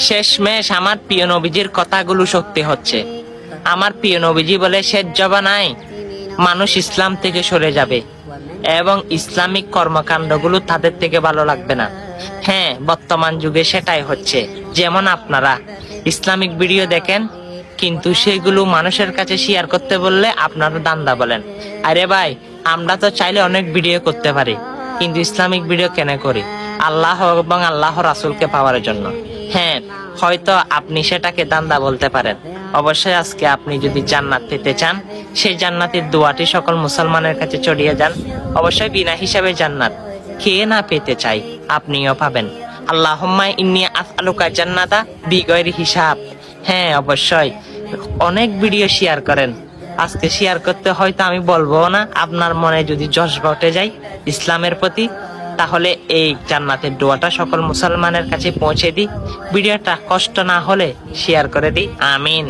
শেষমেশ আমার প্রিয় নবীজির কথাগুলো সত্যি হচ্ছে। আমার প্রিয় নবীজি বলে, শেষ জবানায় মানুষ ইসলাম থেকে সরে যাবে এবং ইসলামিক কর্মকাণ্ডগুলো তাদের থেকে ভালো লাগবে না। হ্যাঁ, বর্তমান যুগে সেটাই হচ্ছে। যেমন আপনারা ইসলামিক ভিডিও দেখেন, কিন্তু সেগুলো মানুষের কাছে শেয়ার করতে বললে আপনারা দান্দা বলেন। আরে ভাই, আমরা তো চাইলে অনেক ভিডিও করতে পারি, কিন্তু ইসলামিক ভিডিও কেন করি? আল্লাহ এবং আল্লাহ রাসূলকে পাওয়ার জন্য। হ্যাঁ, হয়তো আপনি সেটাকে দান্দা বলতে পারেন। অবশ্যই আজকে আপনি যদি জান্নাত পেতে চান, সেই জান্নাতের দোয়াটি সকল মুসলমানের কাছে ছড়িয়ে যান। অবশ্যই বিনা হিসাবে জান্নাত কে না পেতে চাই, আপনিও পাবেন। আল্লাহুম্মা ইন্নী আসআলুকা জান্নাতা বিগয়রি হিসাব। হ্যাঁ, অবশ্যই অনেক ভিডিও শেয়ার করেন। আজকে শেয়ার করতে হয়তো আমি বলবো না, আপনার মনে যদি জজবা উঠে যায় ইসলামের প্রতি, তাহলে এই জান্নাতের দোয়াটা সকল মুসলমানের কাছে পৌঁছে দিই। ভিডিওটা কষ্ট না হলে শেয়ার করে দিই। আমিন।